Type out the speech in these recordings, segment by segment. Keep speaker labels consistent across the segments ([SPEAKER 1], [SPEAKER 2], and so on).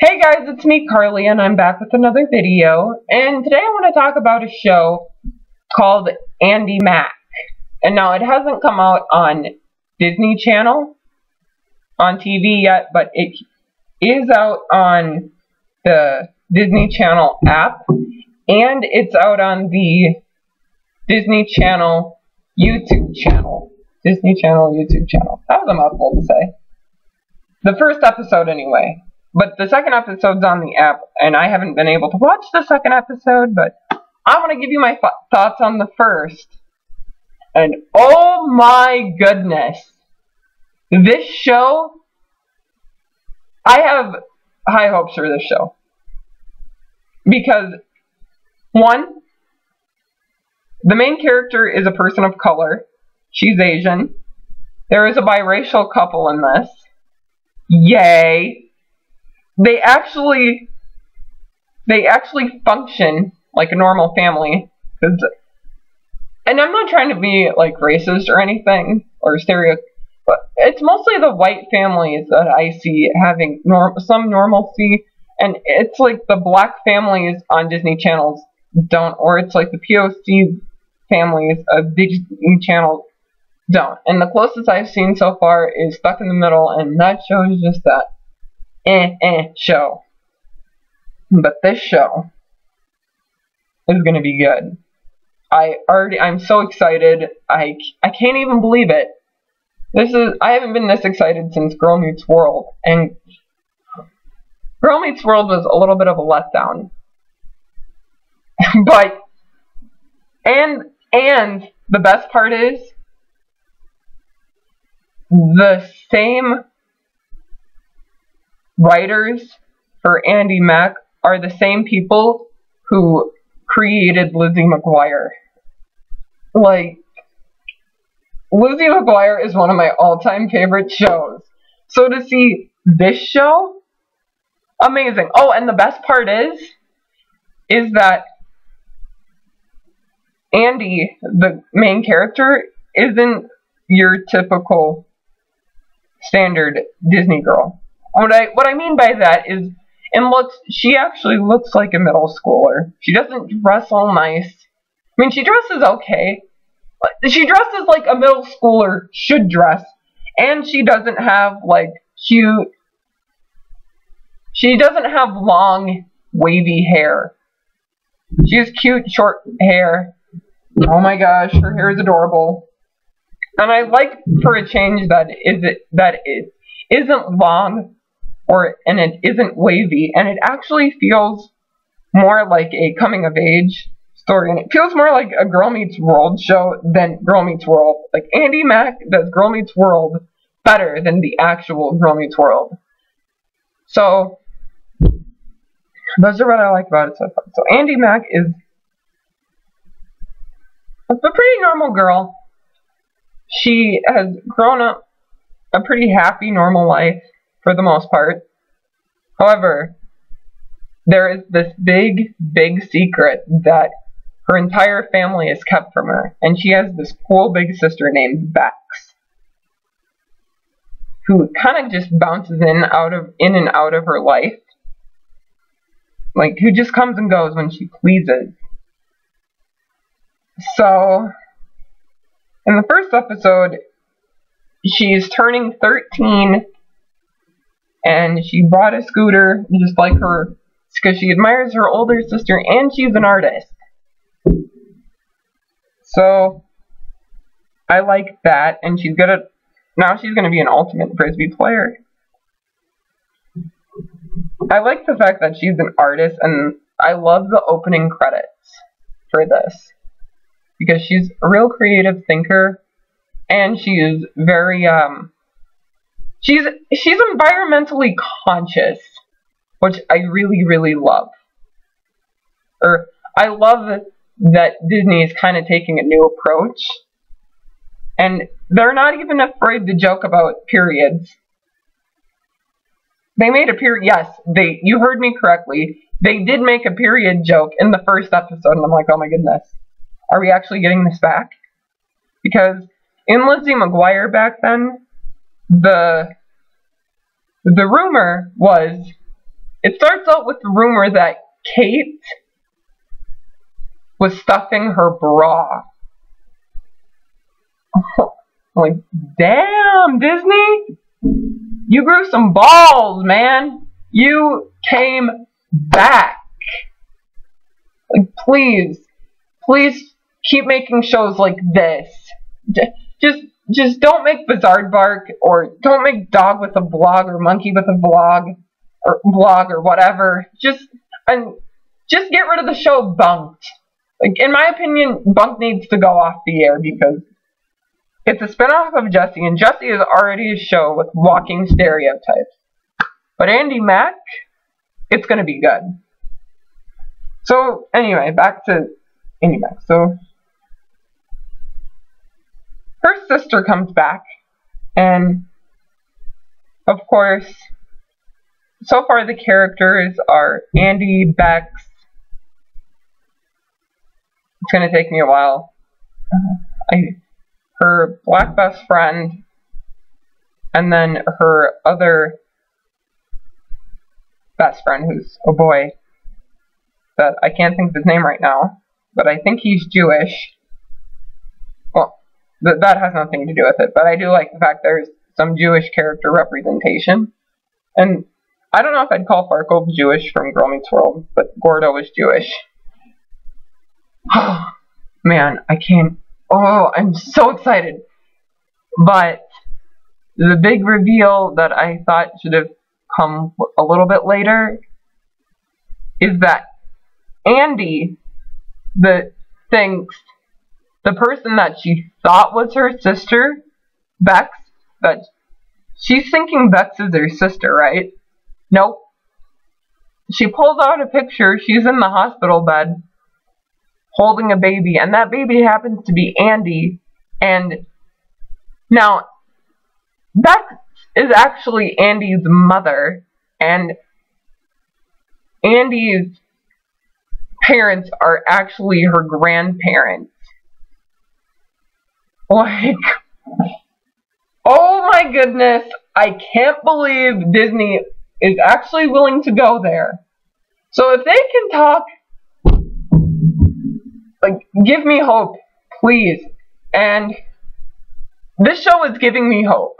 [SPEAKER 1] Hey guys, it's me Carly and I'm back with another video, and today I want to talk about a show called Andi Mack. And now it hasn't come out on Disney Channel on TV yet, but it is out on the Disney Channel app, and it's out on the Disney Channel YouTube channel. Disney Channel YouTube channel. That was a mouthful to say. The first episode anyway. But the second episode's on the app, and I haven't been able to watch the second episode, but I want to give you my thoughts on the first. And oh my goodness, this show, I have high hopes for this show. Because, one, the main character is a person of color. She's Asian. There is a biracial couple in this. Yay! They actually function like a normal family, and I'm not trying to be like racist or anything or but it's mostly the white families that I see having some normalcy, and it's like the black families on Disney channels don't, or it's like the POC families of Disney channels don't. And the closest I've seen so far is Stuck in the Middle, and that show is just that show. But this show is gonna be good. I'm so excited. I can't even believe it. I haven't been this excited since Girl Meets World, and Girl Meets World was a little bit of a letdown. But and the best part is the same writers for Andi Mack are the same people who created Lizzie McGuire. Like, Lizzie McGuire is one of my all-time favorite shows. So to see this show, amazing. Oh, and the best part is that Andi, the main character, isn't your typical standard Disney girl. What I mean by that is, she actually looks like a middle schooler. She doesn't dress all nice. I mean, she dresses okay. She dresses like a middle schooler should dress. And she doesn't have, she doesn't have long, wavy hair. She has cute, short hair. Oh my gosh, her hair is adorable. And I like, for a change, that it isn't long, and it isn't wavy, and it actually feels more like a coming-of-age story, and it feels more like a Girl Meets World show than Girl Meets World. Like, Andi Mack does Girl Meets World better than the actual Girl Meets World. So, those are what I like about it so far. So, Andi Mack is a pretty normal girl. She has grown up a pretty happy, normal life, for the most part. However, there is this big, big secret that her entire family has kept from her, and she has this cool big sister named Bex, who kind of just bounces in and out of her life, like, who just comes and goes when she pleases. So, in the first episode, she's turning 13, and she bought a scooter just like her, because she admires her older sister, and she's an artist. So, I like that, and now she's going to be an ultimate Frisbee player. I like the fact that she's an artist, and I love the opening credits for this, because she's a real creative thinker, and she is very, she's environmentally conscious, which I really, really love. I love that Disney is kind of taking a new approach, and they're not even afraid to joke about periods. They made a period, yes, you heard me correctly, they did make a period joke in the first episode, and I'm like, oh my goodness, are we actually getting this back? Because in Lizzie McGuire back then, the rumor was it starts out with the rumor that Kate was stuffing her bra. Like, damn, Disney, you grew some balls, man. You came back. Like, please keep making shows like this. Just don't make Bizarre or don't make Dog with a Blog or Monkey with a Blog or whatever. Just get rid of the show Bunked. Like, in my opinion, Bunked needs to go off the air because it's a spinoff of Jessie, and Jessie is already a show with walking stereotypes. But Andi Mack, it's gonna be good. So, anyway, back to Andi Mack. So, her sister comes back, and, of course, so far the characters are Andi, Bex. It's gonna take me a while. Her black best friend, and then her other best friend, who's a boy, that I can't think of his name right now, but I think he's Jewish. Well, that has nothing to do with it, but I do like the fact there's some Jewish character representation. And I don't know if I'd call Farkle Jewish from Girl Meets World, but Gordo is Jewish. Oh, man, I can't. Oh, I'm so excited. But the big reveal that I thought should have come a little bit later is that Andi, the person that she thought was her sister, Bex, that she's thinking Bex is her sister, right? Nope. She pulls out a picture. She's in the hospital bed holding a baby, and that baby happens to be Andi. And now, Bex is actually Andi's mother, and Andi's parents are actually her grandparents. Like, oh my goodness, I can't believe Disney is actually willing to go there. So if they can talk, like, give me hope, please. And this show is giving me hope.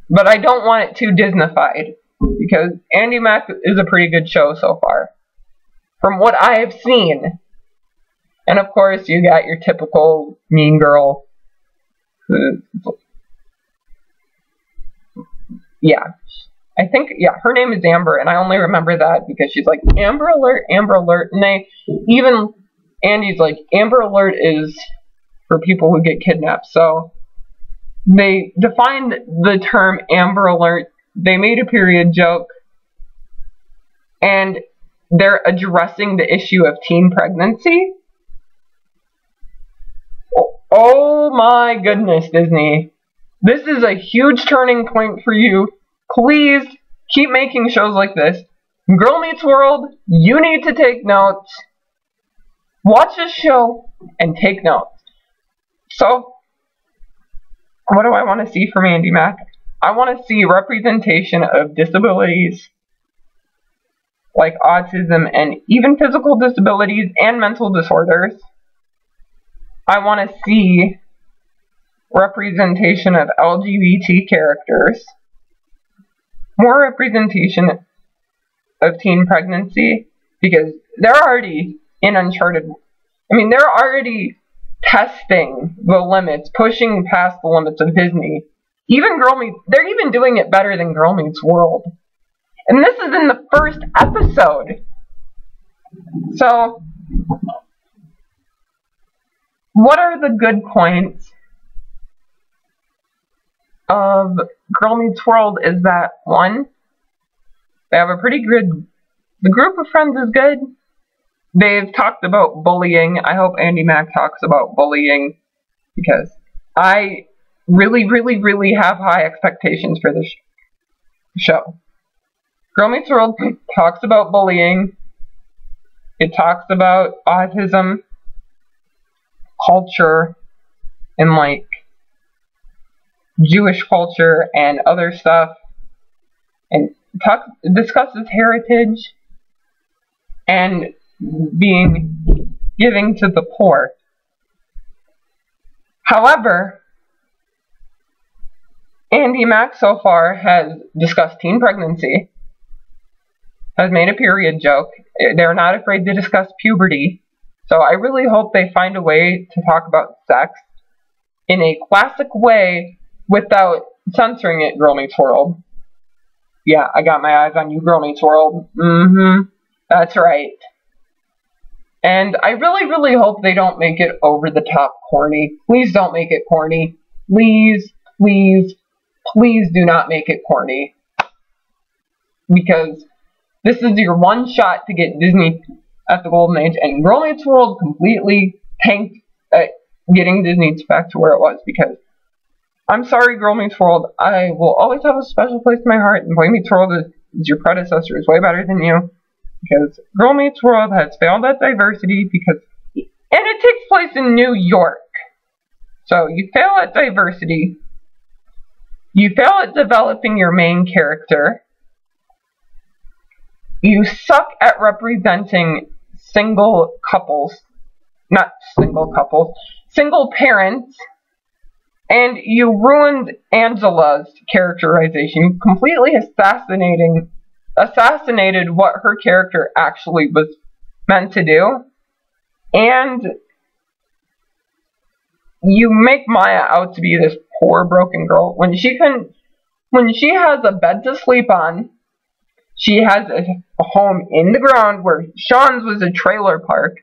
[SPEAKER 1] But I don't want it too Disney-fied, because Andi Mack is a pretty good show so far, from what I have seen. And of course, you got your typical mean girl. Yeah. I think, yeah, her name is Amber, and I only remember that because she's like, Amber Alert, Amber Alert. And Andi's like, Amber Alert is for people who get kidnapped. So they defined the term Amber Alert. They made a period joke. And they're addressing the issue of teen pregnancy. Oh my goodness, Disney. This is a huge turning point for you. Please keep making shows like this. Girl Meets World, you need to take notes. Watch this show and take notes. So, what do I want to see from Andi Mack? I want to see representation of disabilities like autism and even physical disabilities and mental disorders. I want to see representation of LGBT characters. More representation of teen pregnancy, because they're already in Uncharted. I mean, they're already testing the limits, pushing past the limits of Disney. They're even doing it better than Girl Meets World. And this is in the first episode. So, what are the good points of Girl Meets World is that, one, they have a pretty good, the group of friends is good. They've talked about bullying. I hope Andi Mack talks about bullying, because I really, really, really have high expectations for this show. Girl Meets World talks about bullying. It talks about autism, culture, and like Jewish culture and other stuff. And discusses heritage and giving to the poor. However, Andi Mack so far has discussed teen pregnancy, has made a period joke. They're not afraid to discuss puberty. So I really hope they find a way to talk about sex in a classic way without censoring it, Girl Meets World. Yeah, I got my eyes on you, Girl Meets World. That's right. And I really, really hope they don't make it over the top corny. Please don't make it corny. Please, please, please do not make it corny. Because this is your one shot to get Disney at the golden age, and Girl Meets World completely tanked at getting Disney back to where it was, because I'm sorry, Girl Meets World, I will always have a special place in my heart, and Boy Meets World is your predecessor, is way better than you, because Girl Meets World has failed at diversity, and it takes place in New York. So you fail at diversity, you fail at developing your main character, you suck at representing single parents, and you ruined Angela's characterization. You completely assassinated what her character actually was meant to do, and you make Maya out to be this poor, broken girl when she has a bed to sleep on. She has a home in the ground where Sean's was a trailer park.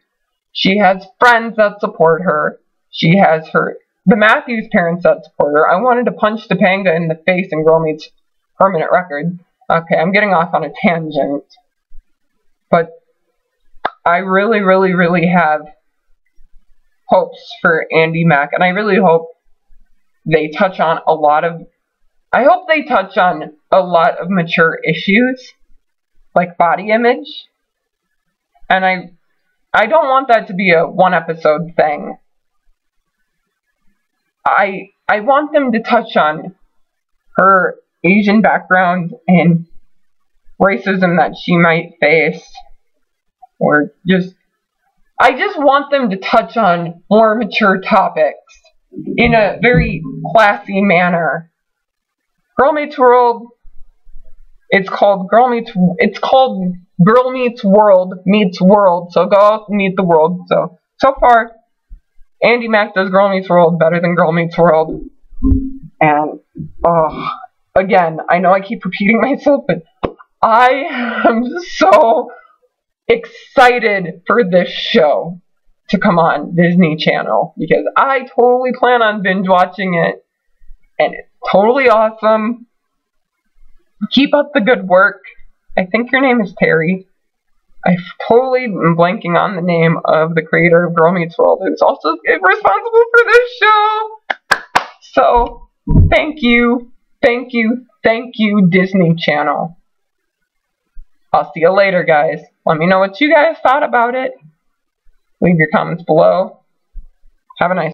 [SPEAKER 1] She has friends that support her. She has the Matthews parents that support her. I wanted to punch Topanga in the face in Girl Meets Permanent Record. Okay, I'm getting off on a tangent. But I really, really, really have hopes for Andi Mack, and I really hope they touch on a lot of mature issues, like body image, and I don't want that to be a one-episode thing. I want them to touch on her Asian background and racism that she might face, or I just want them to touch on more mature topics in a very classy manner. Girl Meets World, it's called Girl Meets World meets World, so go out and meet the world. So far, Andi Mack does Girl Meets World better than Girl Meets World. And, again, I know I keep repeating myself, but I am so excited for this show to come on Disney Channel, because I totally plan on binge watching it, and it's totally awesome. Keep up the good work. I think your name is Terry. I totally am blanking on the name of the creator of Girl Meets World, who's also responsible for this show. So, thank you, Disney Channel. I'll see you later, guys. Let me know what you guys thought about it. Leave your comments below. Have a nice